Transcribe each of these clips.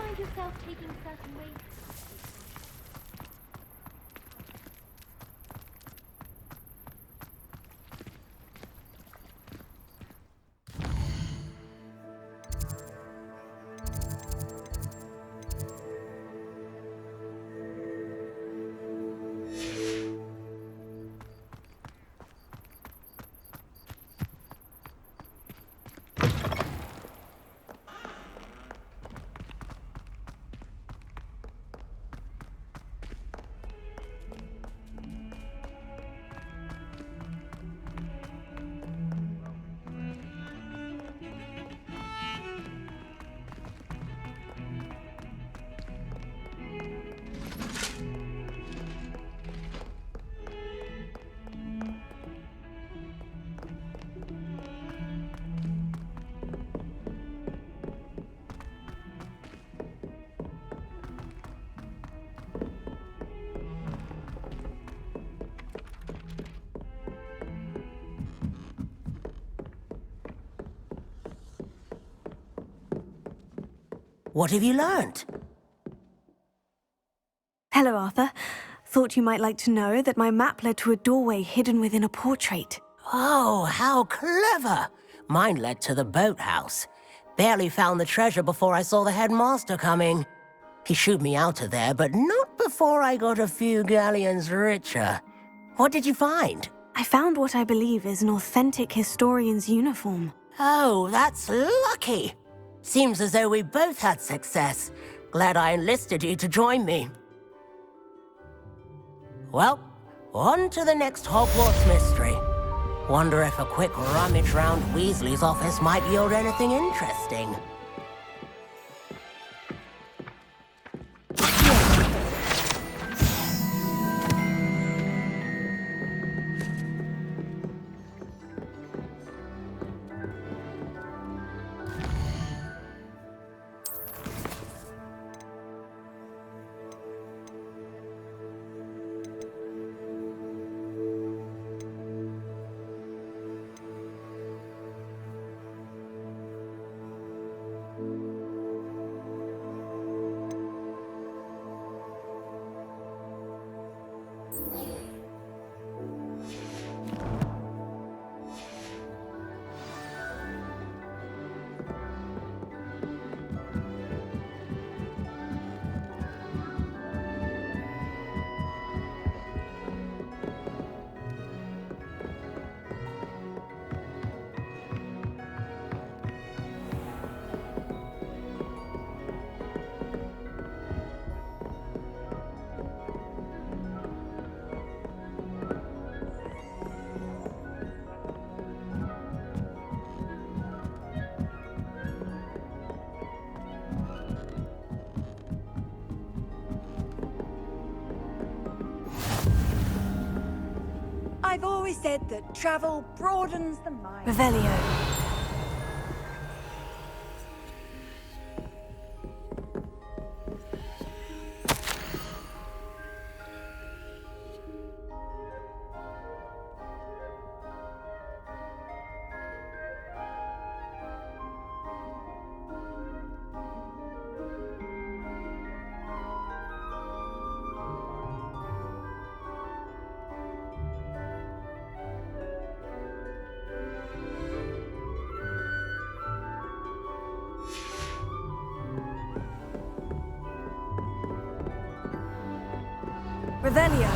find yourself taking certain ways? What have you learned? Hello, Arthur. Thought you might like to know that my map led to a doorway hidden within a portrait. Oh, how clever! Mine led to the boathouse. Barely found the treasure before I saw the headmaster coming. He shooed me out of there, but not before I got a few galleons richer. What did you find? I found what I believe is an authentic historian's uniform. Oh, that's lucky! Seems as though we both had success. Glad I enlisted you to join me. Well, on to the next Hogwarts mystery. Wonder if a quick rummage round Weasley's office might yield anything interesting. I've always said that travel broadens the mind. Revelio. Revelio.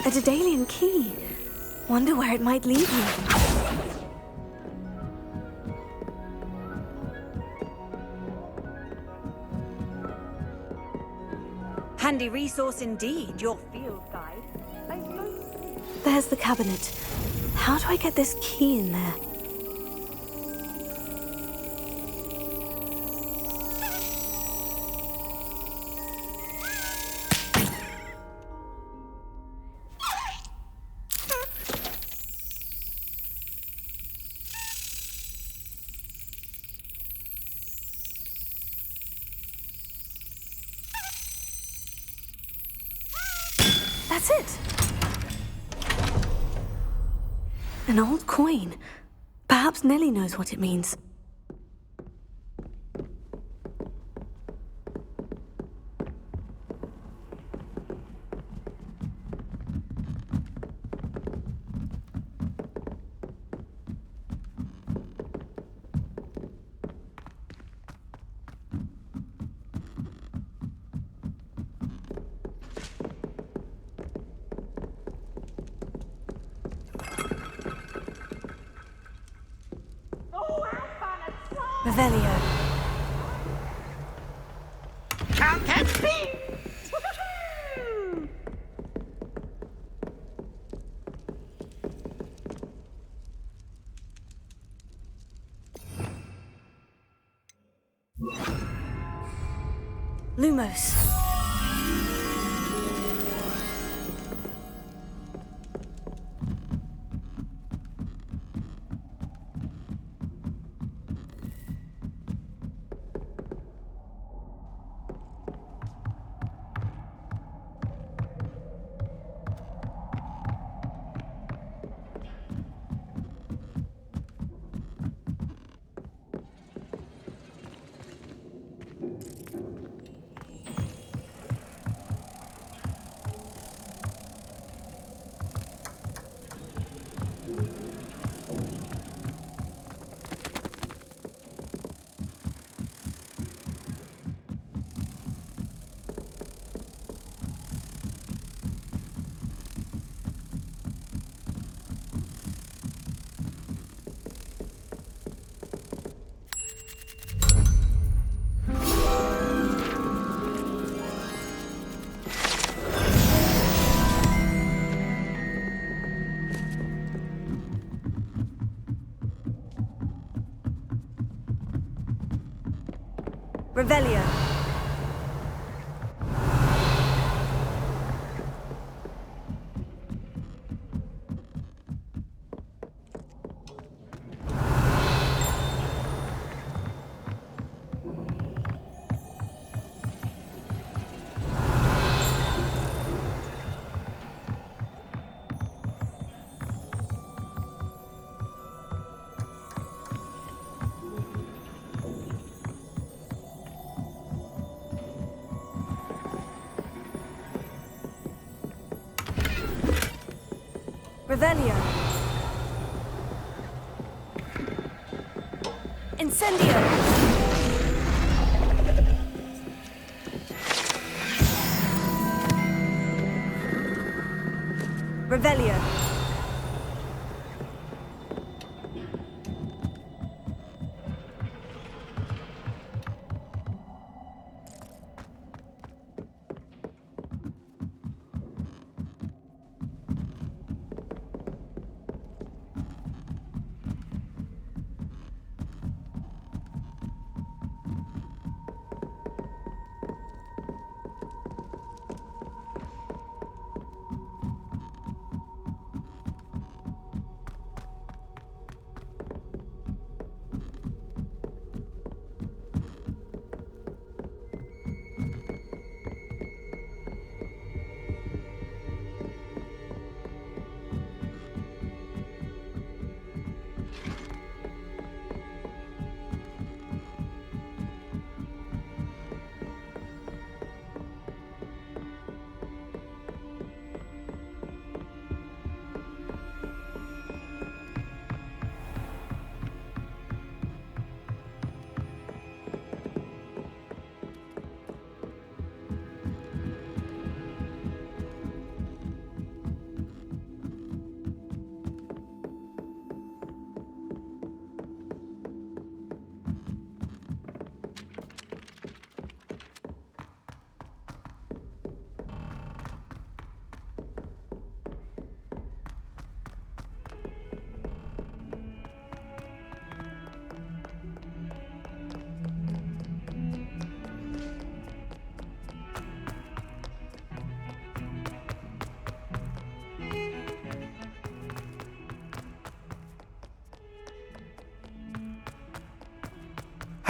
A Daedalian key. Wonder where it might lead me. Handy resource indeed, your field guide. There's the cabinet. How do I get this key in there? That's it! An old coin. Perhaps Nellie knows what it means. Revelio. Can't catch me! Lumos. Revelio. Revelio. Incendio. Revelio.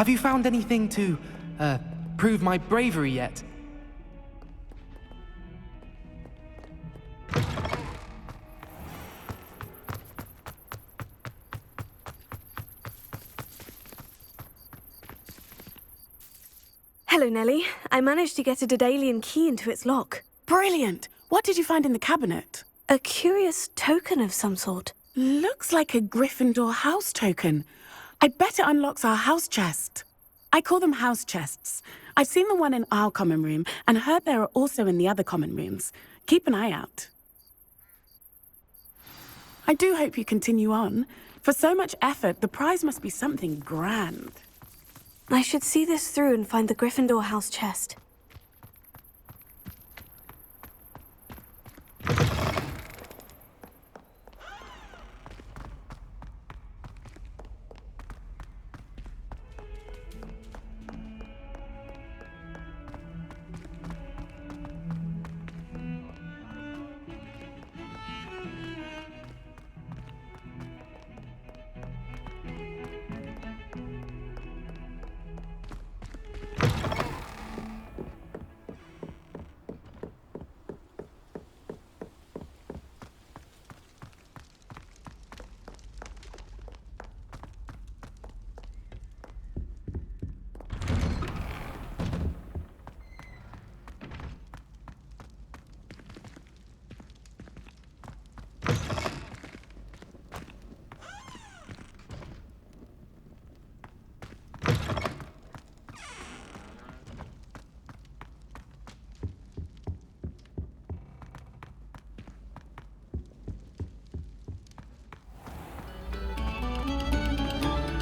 Have you found anything to, prove my bravery yet? Hello, Nellie. I managed to get a Daedalian key into its lock. Brilliant! What did you find in the cabinet? A curious token of some sort. Looks like a Gryffindor house token. I bet it unlocks our house chest. I call them house chests. I've seen the one in our common room and heard there are also in the other common rooms. Keep an eye out. I do hope you continue on. For so much effort, the prize must be something grand. I should see this through and find the Gryffindor house chest.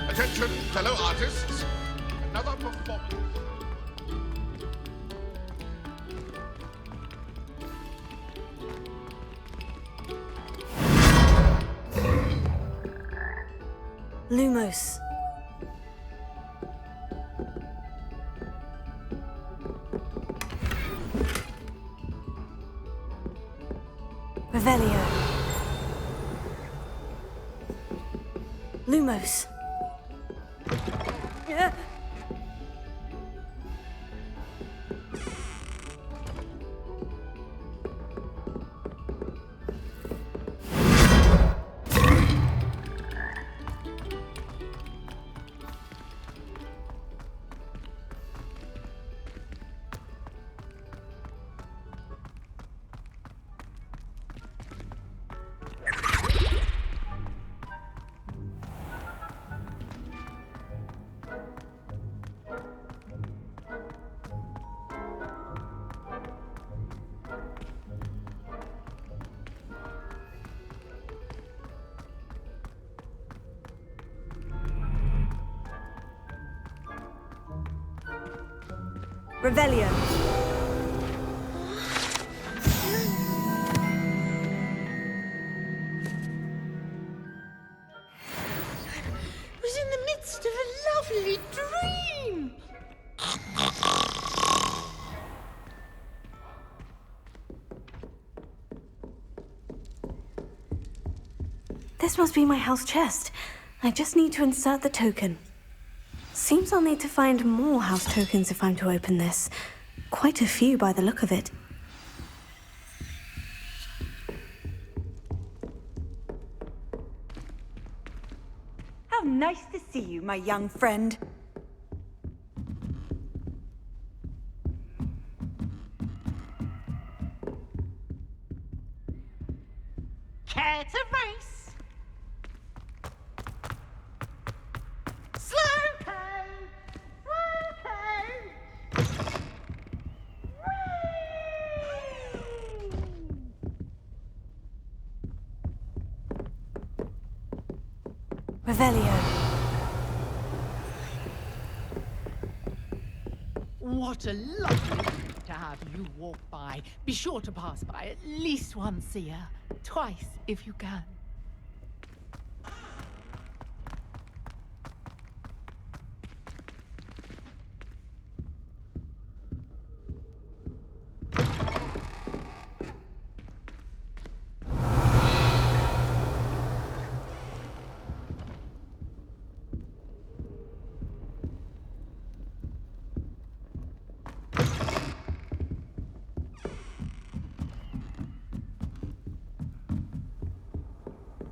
Attention, fellow artists. Another performance. Lumos. Revelio. Lumos. Revelio. Was in the midst of a lovely dream. This must be my house chest. I just need to insert the token. Seems I'll need to find more house tokens if I'm to open this. Quite a few by the look of it. How nice to see you, my young friend. Care to race? Slow code! Slow code! Revelio. What a lovely treat to have you walk by. Be sure to pass by at least once a year. Twice if you can.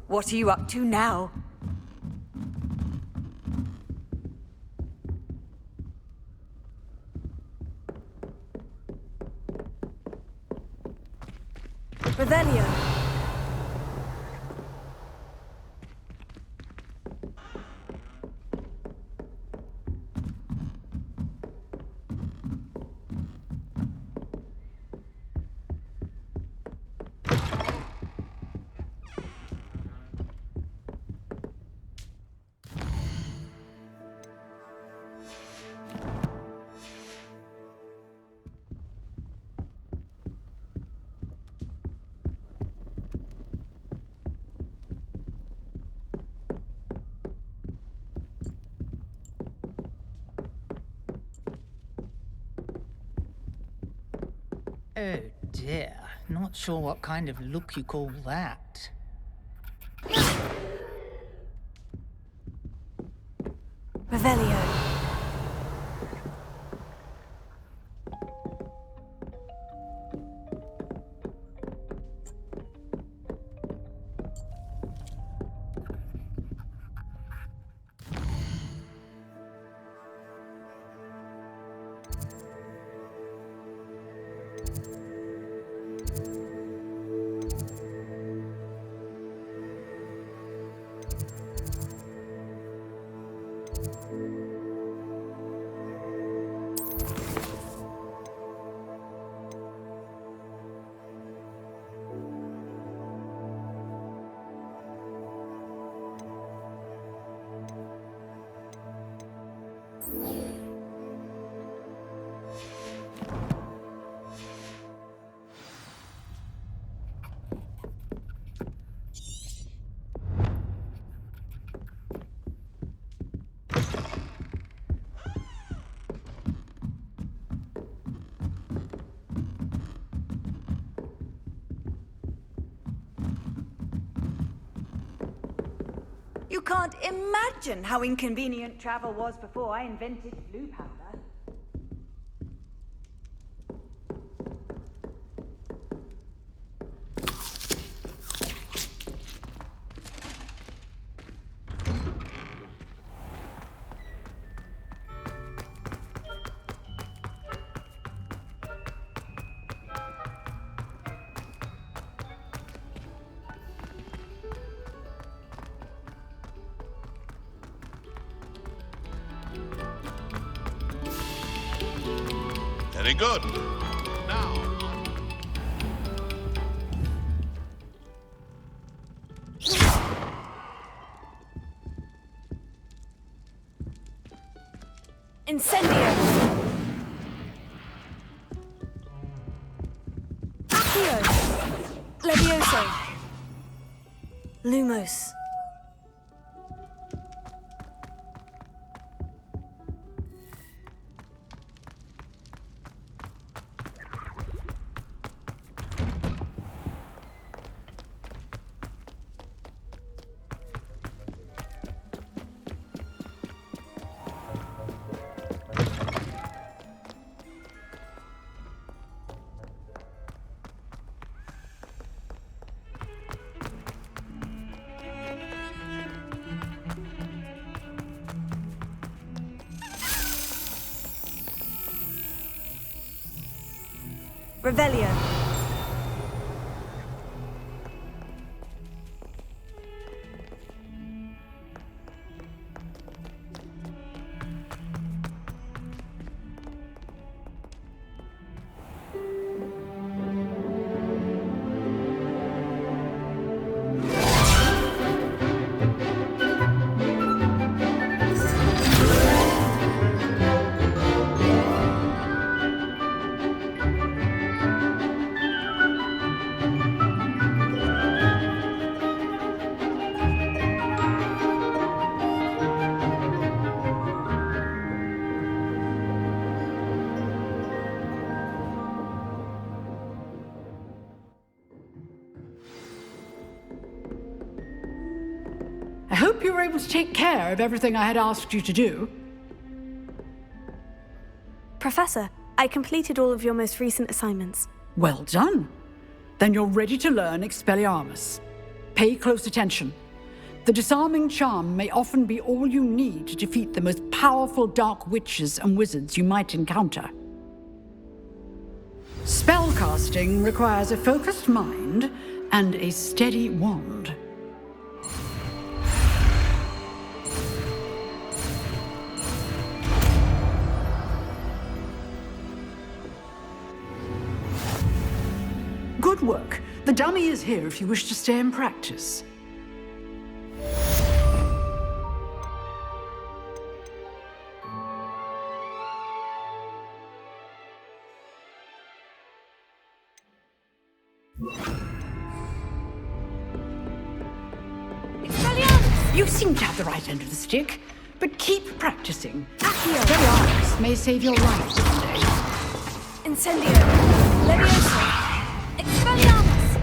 What are you up to now? Oh dear, not sure what kind of look you call that. Revelio. You can't imagine how inconvenient travel was before I invented blue powder. Very good. Now, Incendio. Accio. Levioso. Lumos. Revelio. I hope you were able to take care of everything I had asked you to do. Professor, I completed all of your most recent assignments. Well done. Then you're ready to learn Expelliarmus. Pay close attention. The disarming charm may often be all you need to defeat the most powerful dark witches and wizards you might encounter. Spellcasting requires a focused mind and a steady wand. Good work. The dummy is here if you wish to stay and practice. You seem to have the right end of the stick, but keep practicing. Expelliarmus may save your life someday. Incendio. Leviosa! Expelliarmus!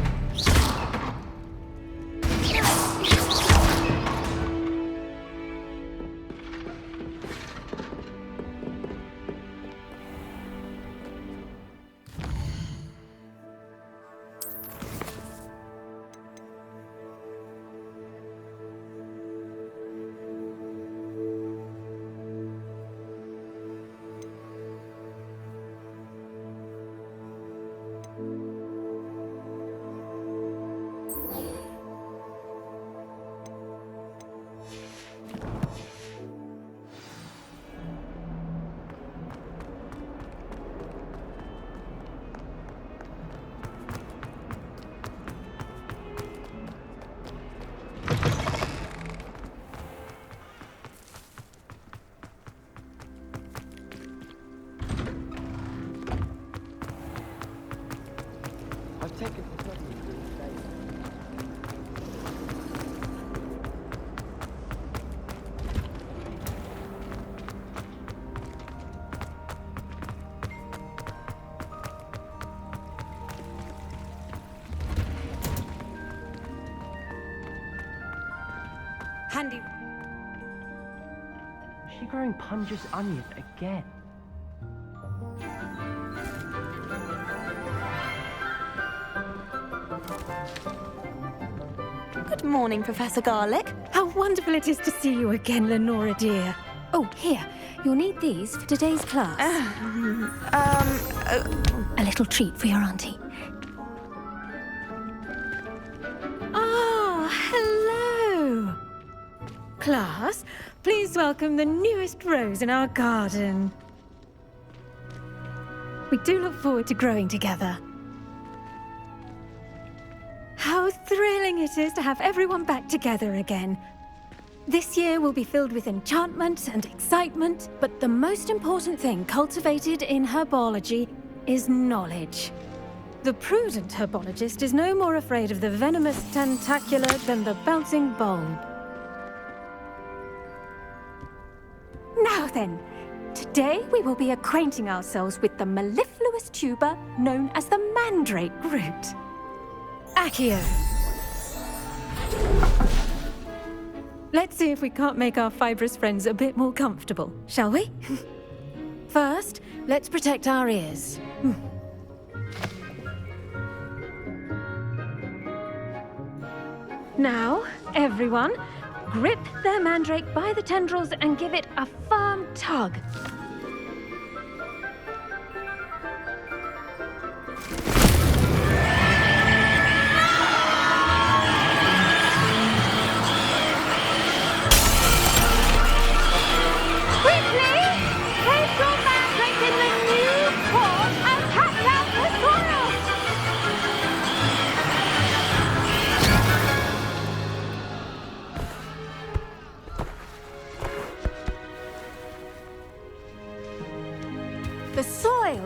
Handy. Is she growing Punja's onion again? Good morning, Professor Garlick. How wonderful it is to see you again, Lenora dear. Oh, here. You'll need these for today's class. A little treat for your auntie. Ah, hello. Class, please welcome the newest rose in our garden. We do look forward to growing together. How thrilling it is to have everyone back together again. This year will be filled with enchantment and excitement, but the most important thing cultivated in herbology is knowledge. The prudent herbologist is no more afraid of the venomous tentacula than the bouncing bulb. Now then, today we will be acquainting ourselves with the mellifluous tuber known as the mandrake root. Accio. Let's see if we can't make our fibrous friends a bit more comfortable, shall we? First, let's protect our ears. Now, everyone, grip their mandrake by the tendrils and give it a firm tug.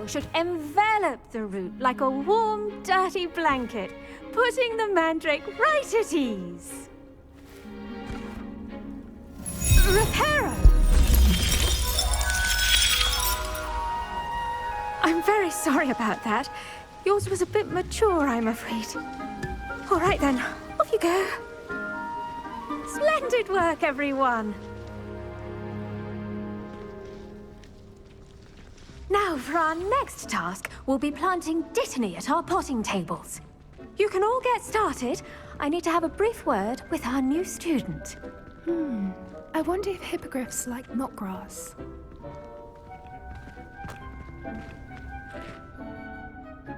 Should envelop the root like a warm, dirty blanket, putting the mandrake right at ease. Reparo! I'm very sorry about that. Yours was a bit mature, I'm afraid. All right then, off you go. Splendid work, everyone. Now, for our next task, we'll be planting dittany at our potting tables. You can all get started. I need to have a brief word with our new student. I wonder if hippogriffs like knotgrass.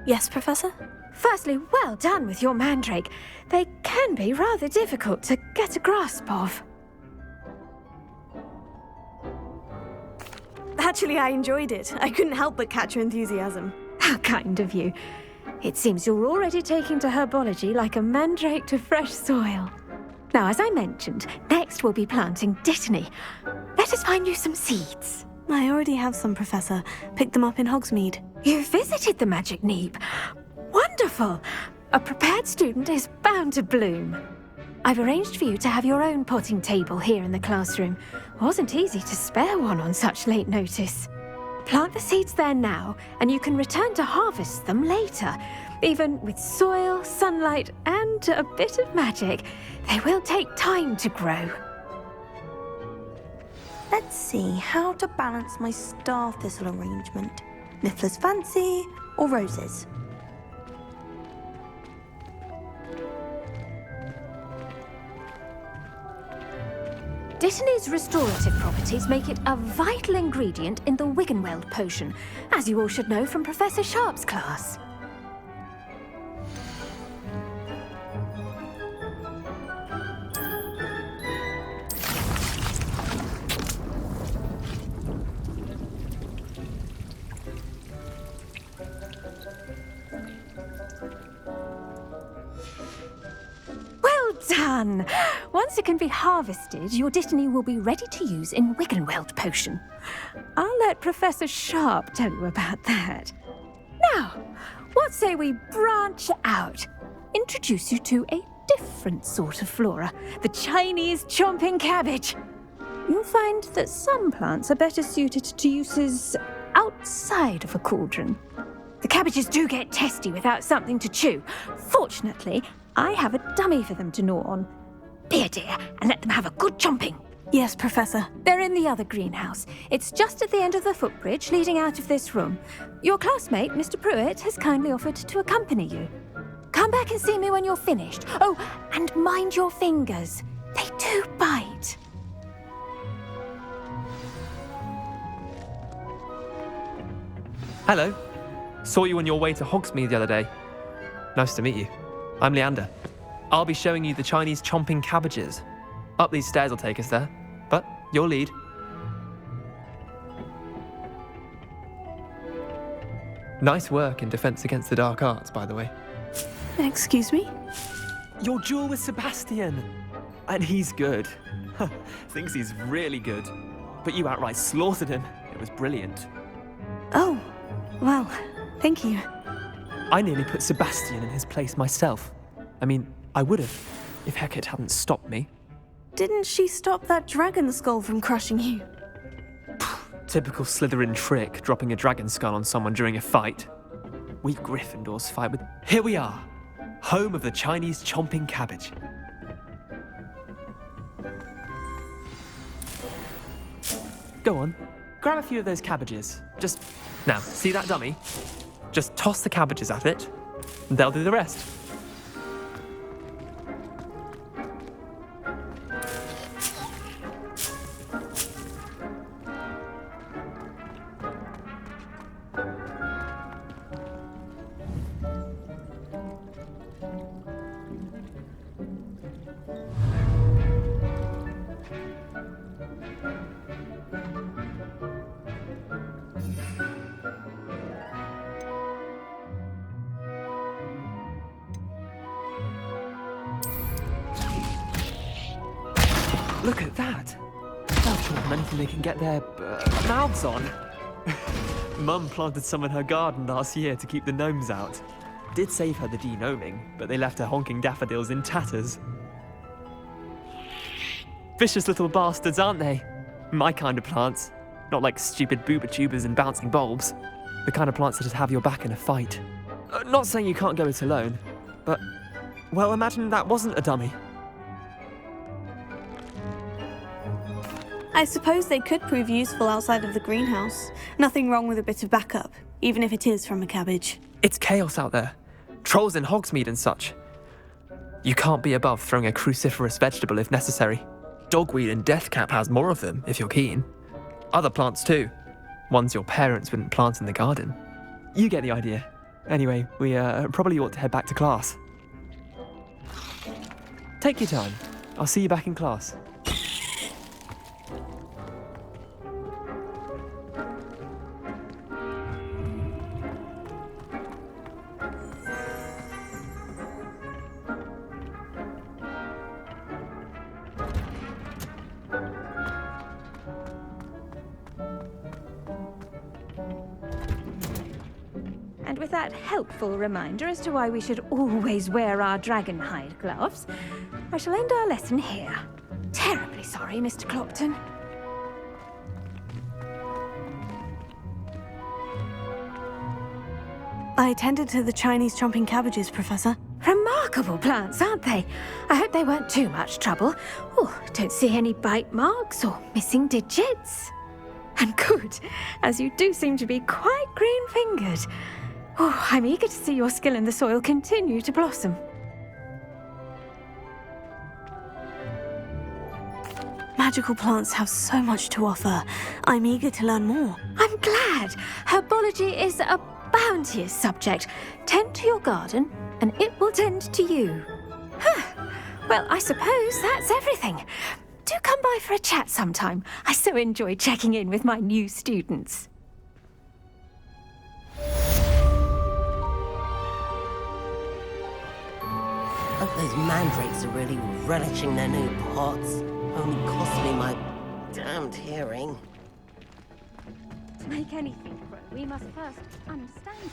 Yes, Professor? Firstly, well done with your mandrake. They can be rather difficult to get a grasp of. Actually, I enjoyed it. I couldn't help but catch your enthusiasm. How kind of you. It seems you're already taking to herbology like a mandrake to fresh soil. Now, as I mentioned, next we'll be planting dittany. Let us find you some seeds. I already have some, Professor. Picked them up in Hogsmeade. You visited the Magic Neep. Wonderful! A prepared student is bound to bloom. I've arranged for you to have your own potting table here in the classroom. Wasn't easy to spare one on such late notice. Plant the seeds there now, and you can return to harvest them later. Even with soil, sunlight, and a bit of magic, they will take time to grow. Let's see how to balance my star thistle arrangement. Niffler's fancy or roses? Dittany's restorative properties make it a vital ingredient in the Wiggenweld potion, as you all should know from Professor Sharp's class. Done! Once it can be harvested, your Dittany will be ready to use in Wiggenweld potion. I'll let Professor Sharp tell you about that. Now, what say we branch out? Introduce you to a different sort of flora, the Chinese chomping cabbage. You'll find that some plants are better suited to uses outside of a cauldron. The cabbages do get testy without something to chew. Fortunately, I have a dummy for them to gnaw on. Be a dear and let them have a good chomping. Yes, Professor. They're in the other greenhouse. It's just at the end of the footbridge leading out of this room. Your classmate, Mr. Pruitt, has kindly offered to accompany you. Come back and see me when you're finished. Oh, and mind your fingers. They do bite. Hello. Saw you on your way to Hogsmeade the other day. Nice to meet you. I'm Leander. I'll be showing you the Chinese chomping cabbages. Up these stairs will take us there, but your lead. Nice work in Defense Against the Dark Arts, by the way. Excuse me? Your duel with Sebastian. And he's good. Thinks he's really good. But you outright slaughtered him. It was brilliant. Oh, well, thank you. I nearly put Sebastian in his place myself. I mean, I would have, if Hecate hadn't stopped me. Didn't she stop that dragon skull from crushing you? Typical Slytherin trick, dropping a dragon skull on someone during a fight. We Gryffindors fight with... Here we are, home of the Chinese chomping cabbage. Go on, grab a few of those cabbages. Just... Now, see that dummy? Just toss the cabbages at it, and they'll do the rest. Look at that! They'll chew on anything they can get their mouths on. Mum planted some in her garden last year to keep the gnomes out. Did save her the de-gnoming, but they left her honking daffodils in tatters. Vicious little bastards, aren't they? My kind of plants. Not like stupid booba tubers and bouncing bulbs. The kind of plants that just have your back in a fight. Not saying you can't go it alone, but... Well, imagine that wasn't a dummy. I suppose they could prove useful outside of the greenhouse. Nothing wrong with a bit of backup, even if it is from a cabbage. It's chaos out there. Trolls in Hogsmeade and such. You can't be above throwing a cruciferous vegetable if necessary. Dogweed and deathcap has more of them, if you're keen. Other plants too. Ones your parents wouldn't plant in the garden. You get the idea. Anyway, we probably ought to head back to class. Take your time. I'll see you back in class. And with that helpful reminder as to why we should always wear our dragon hide gloves, I shall end our lesson here. Terribly sorry, Mr. Clopton. I tended to the Chinese chomping cabbages, Professor. Remarkable plants, aren't they? I hope they weren't too much trouble. Oh, don't see any bite marks or missing digits. And good, as you do seem to be quite green-fingered. Oh, I'm eager to see your skill in the soil continue to blossom. Magical plants have so much to offer. I'm eager to learn more. I'm glad. Herbology is a bounteous subject. Tend to your garden, and it will tend to you. Well, I suppose that's everything. Do come by for a chat sometime. I so enjoy checking in with my new students. Hope those mandrakes are really relishing their new pots. Only cost me my damned hearing. To make anything grow, we must first understand.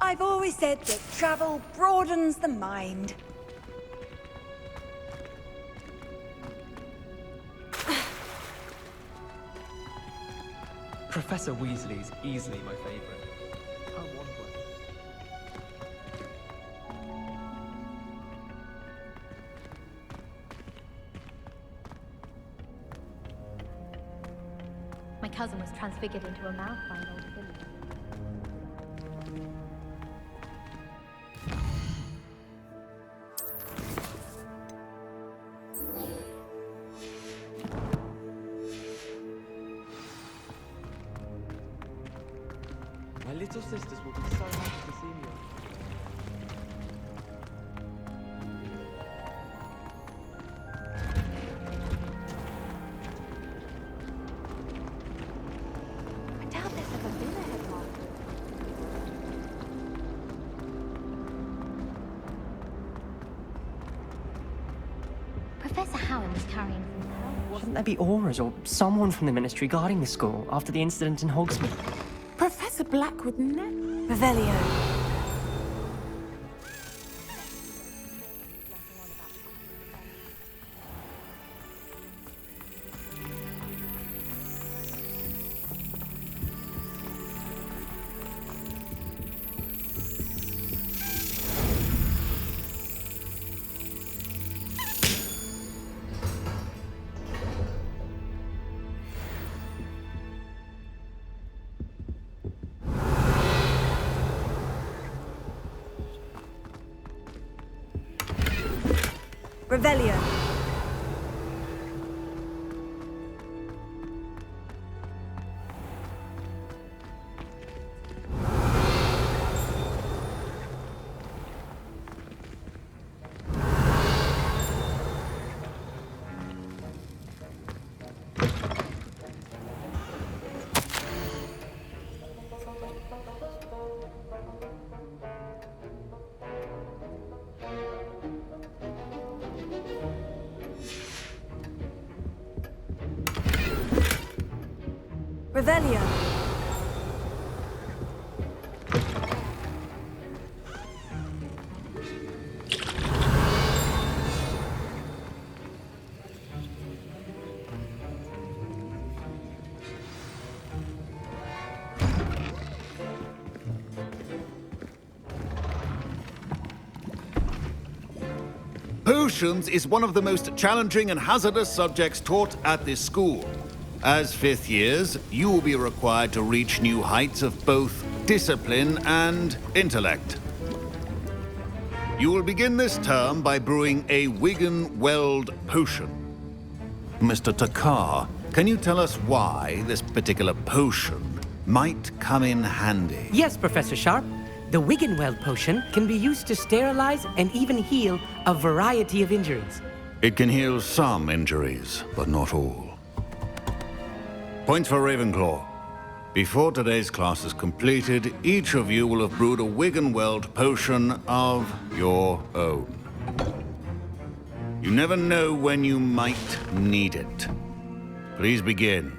I've always said that travel broadens the mind. Professor Weasley's easily my favorite. I want one. My cousin was transfigured into a mouth by an old villain. My little sisters will be so happy to see me. I doubt there's ever been a headmaster. Professor Howard was carrying some power. Shouldn't there be auras or someone from the Ministry guarding the school after the incident in Hogsmeade? Professor Black would never... Revelio. Revelio. Revelio. Potions is one of the most challenging and hazardous subjects taught at this school. As fifth years, you will be required to reach new heights of both discipline and intellect. You will begin this term by brewing a Wigan-Weld potion. Mr. Takar, can you tell us why this particular potion might come in handy? Yes, Professor Sharp. The Wiggenweld potion can be used to sterilize and even heal a variety of injuries. It can heal some injuries, but not all. Points for Ravenclaw. Before today's class is completed, each of you will have brewed a Wiggenweld potion of your own. You never know when you might need it. Please begin.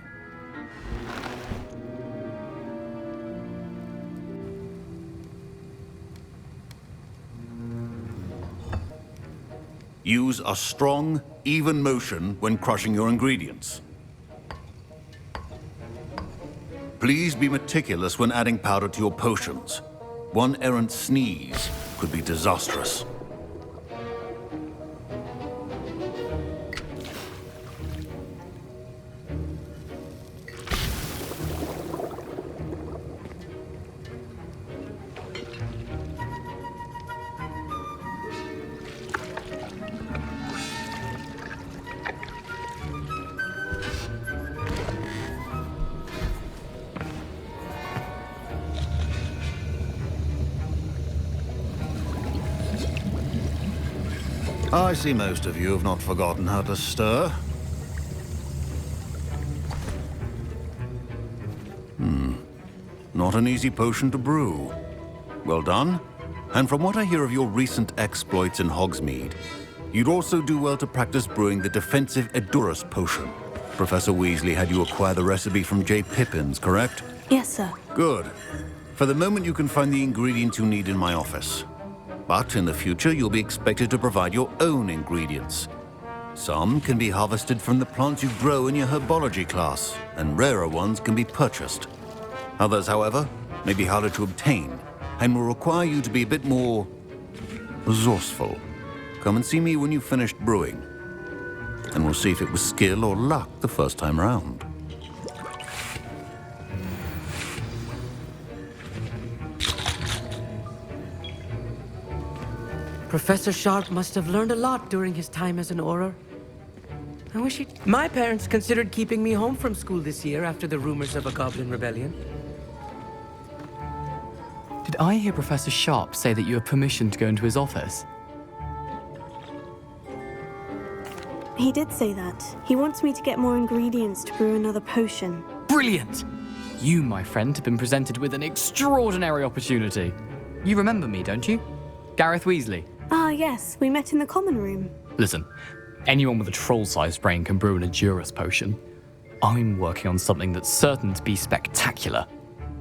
Use a strong, even motion when crushing your ingredients. Please be meticulous when adding powder to your potions. One errant sneeze could be disastrous. I see most of you have not forgotten how to stir. Not an easy potion to brew. Well done. And from what I hear of your recent exploits in Hogsmeade, you'd also do well to practice brewing the defensive Edurus potion. Professor Weasley had you acquire the recipe from J. Pippins, correct? Yes, sir. Good. For the moment, you can find the ingredients you need in my office. But in the future, you'll be expected to provide your own ingredients. Some can be harvested from the plants you grow in your herbology class, and rarer ones can be purchased. Others, however, may be harder to obtain, and will require you to be a bit more resourceful. Come and see me when you've finished brewing, and we'll see if it was skill or luck the first time round. Professor Sharp must have learned a lot during his time as an Auror. I wish he'd... My parents considered keeping me home from school this year after the rumors of a goblin rebellion. Did I hear Professor Sharp say that you have permission to go into his office? He did say that. He wants me to get more ingredients to brew another potion. Brilliant! You, my friend, have been presented with an extraordinary opportunity. You remember me, don't you? Gareth Weasley. Ah, yes. We met in the common room. Listen, anyone with a troll-sized brain can brew an Edurus potion. I'm working on something that's certain to be spectacular.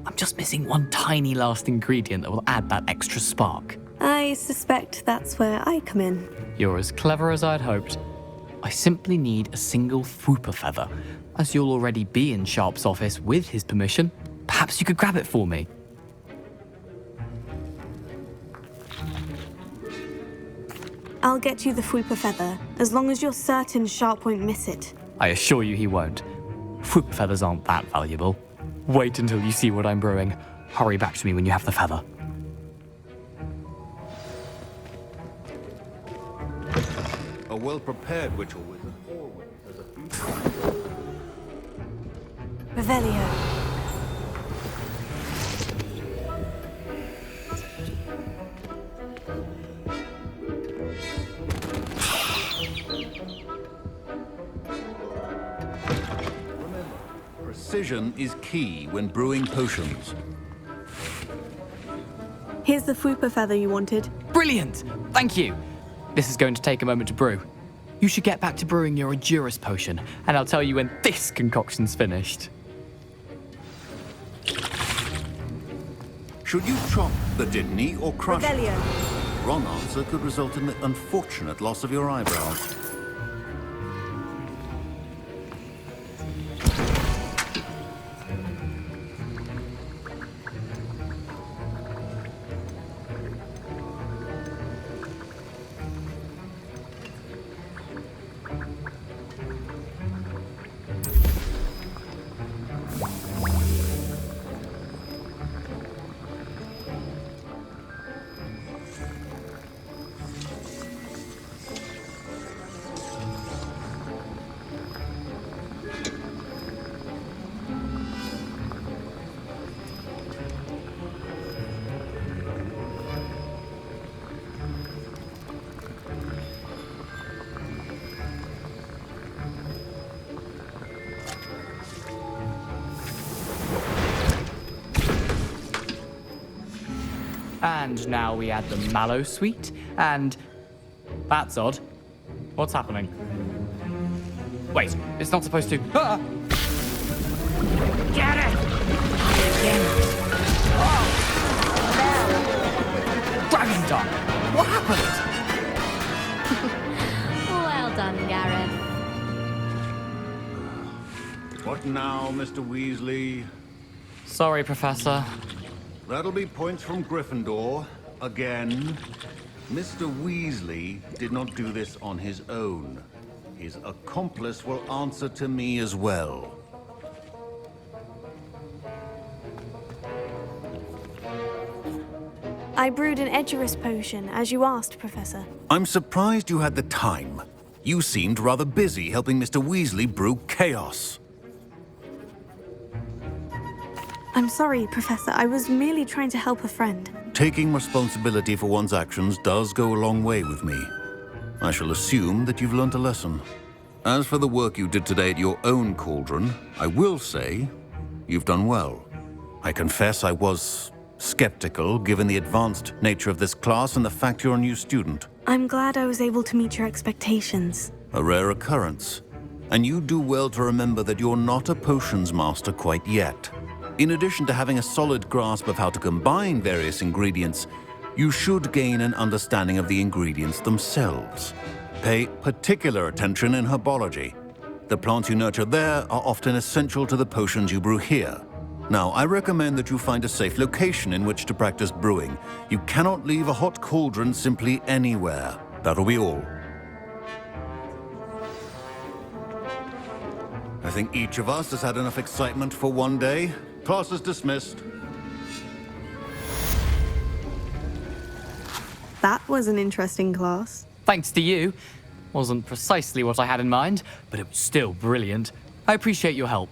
I'm just missing one tiny last ingredient that will add that extra spark. I suspect that's where I come in. You're as clever as I'd hoped. I simply need a single Fwooper feather. As you'll already be in Sharp's office with his permission, perhaps you could grab it for me. I'll get you the Fwooper feather, as long as you're certain Sharp won't miss it. I assure you he won't. Fwooper feathers aren't that valuable. Wait until you see what I'm brewing. Hurry back to me when you have the feather. A well-prepared witch or wizard always has a few... Revelio. Precision is key when brewing potions. Here's the Fwooper feather you wanted. Brilliant! Thank you! This is going to take a moment to brew. You should get back to brewing your Edurus potion, and I'll tell you when this concoction's finished. Should you chop the Dittany or crush it? Revelio. Wrong answer could result in the unfortunate loss of your eyebrows. And now we add the mallow sweet, and... That's odd. What's happening? Wait, it's not supposed to... Ah! Get it! Dragon Dog! What happened? Well done, Gareth. What now, Mr. Weasley? Sorry, Professor. That'll be points from Gryffindor. Again. Mr. Weasley did not do this on his own. His accomplice will answer to me as well. I brewed an Edgerus potion, as you asked, Professor. I'm surprised you had the time. You seemed rather busy helping Mr. Weasley brew chaos. I'm sorry, Professor. I was merely trying to help a friend. Taking responsibility for one's actions does go a long way with me. I shall assume that you've learnt a lesson. As for the work you did today at your own cauldron, I will say you've done well. I confess I was skeptical, given the advanced nature of this class and the fact you're a new student. I'm glad I was able to meet your expectations. A rare occurrence. And you do well to remember that you're not a potions master quite yet. In addition to having a solid grasp of how to combine various ingredients, you should gain an understanding of the ingredients themselves. Pay particular attention in herbology. The plants you nurture there are often essential to the potions you brew here. Now, I recommend that you find a safe location in which to practice brewing. You cannot leave a hot cauldron simply anywhere. That'll be all. I think each of us has had enough excitement for one day. Class is dismissed. That was an interesting class. Thanks to you. Wasn't precisely what I had in mind, but it was still brilliant. I appreciate your help.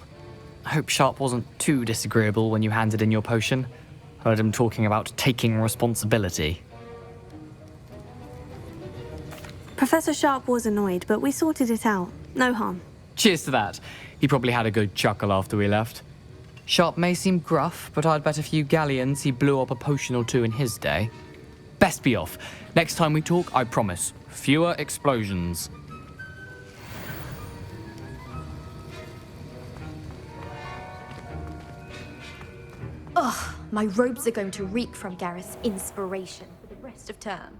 I hope Sharp wasn't too disagreeable when you handed in your potion. Heard him talking about taking responsibility. Professor Sharp was annoyed, but we sorted it out. No harm. Cheers to that. He probably had a good chuckle after we left. Sharp may seem gruff, but I'd bet a few galleons he blew up a potion or two in his day. Best be off. Next time we talk, I promise, fewer explosions. Ugh, my robes are going to reek from Gareth's inspiration for the rest of term.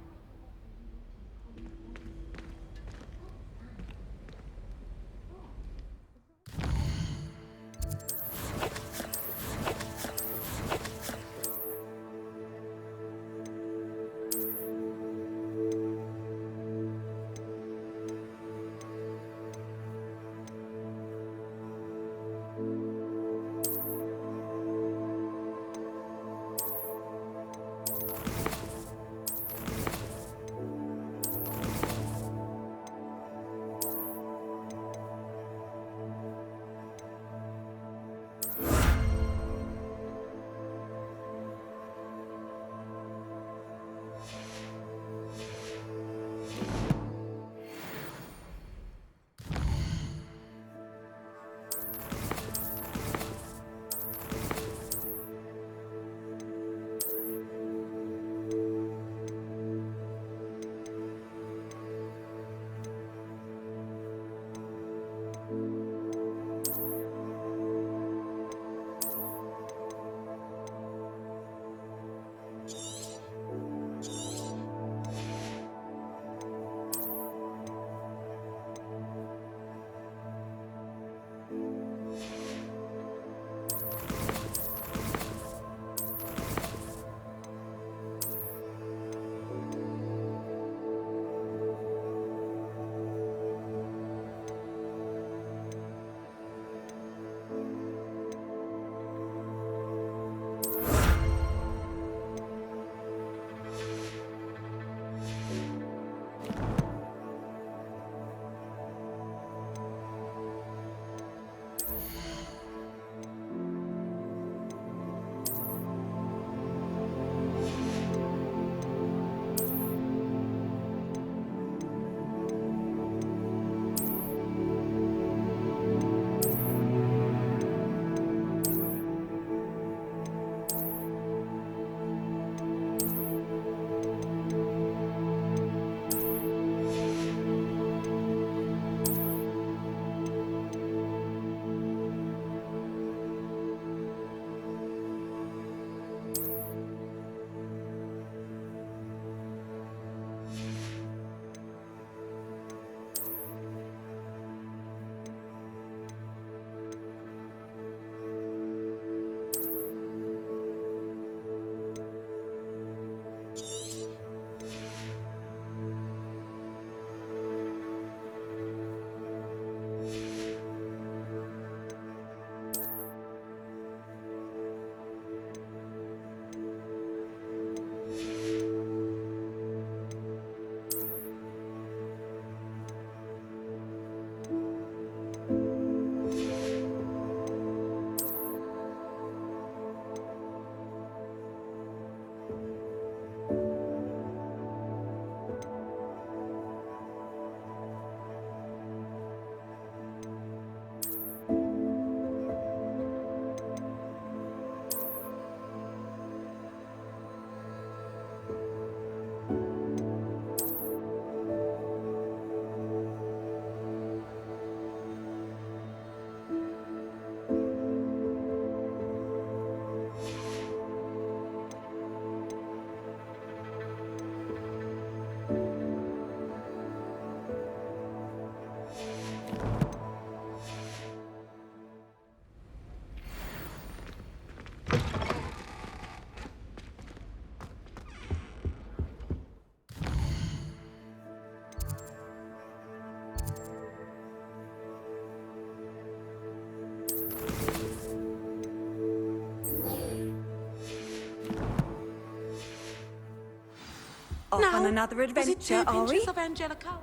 off now? on another adventure, are we? Of Angelica?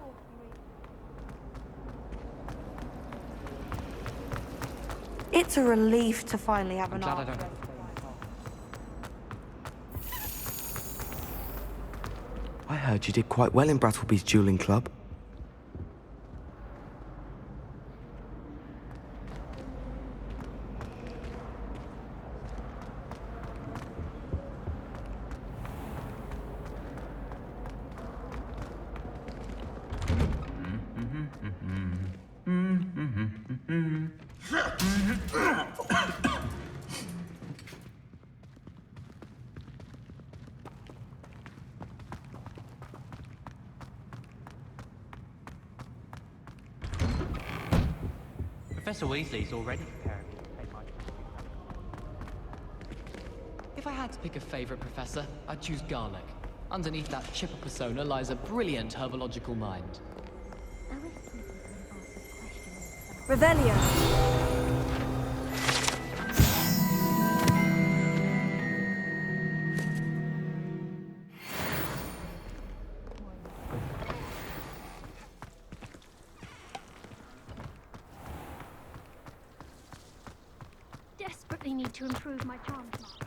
It's a relief to finally have an glad I art. don't. I heard you did quite well in Brattleby's dueling club. Professor Weasley's already preparing me to pay my... If I had to pick a favorite professor, I'd choose Garlic. Underneath that chipper persona lies a brilliant herbological mind. Revelio. Desperately need to improve my charms mark.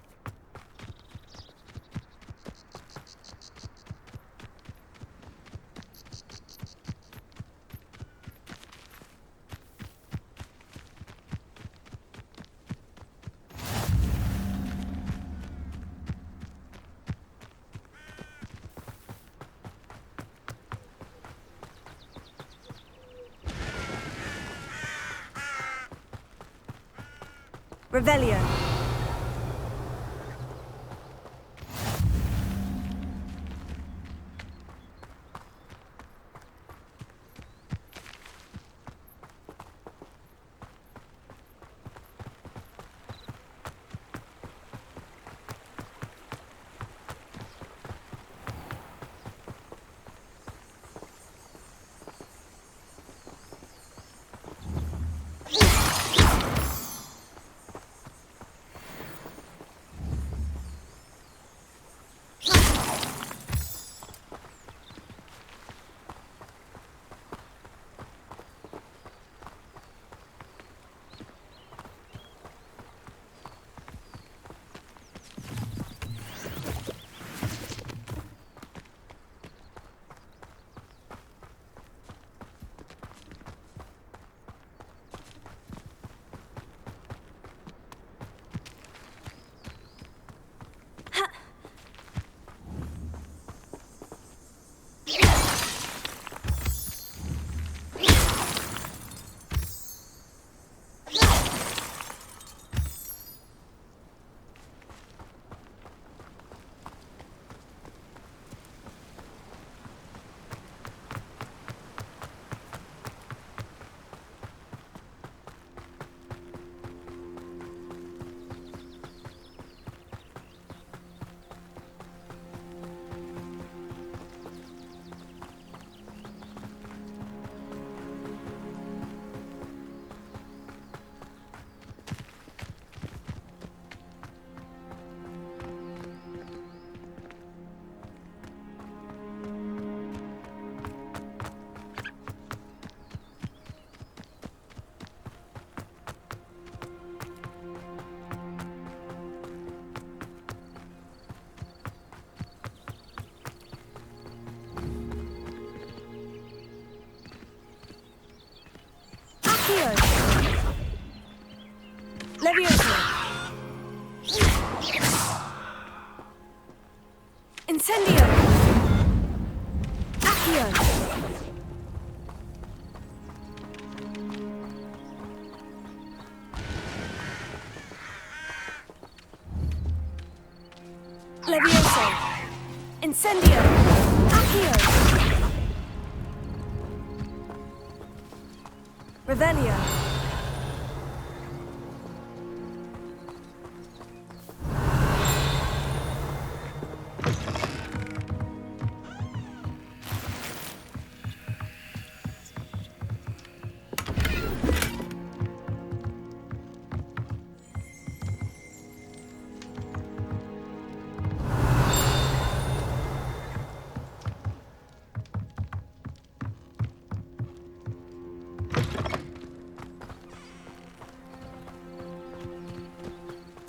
Revelio. Leviosa. Incendio. Accio. Leviosa. Incendio. Accio. Revelio.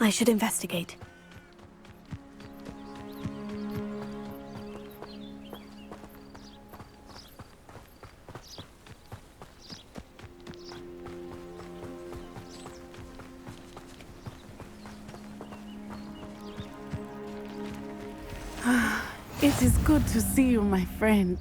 I should investigate. It is good to see you, my friend.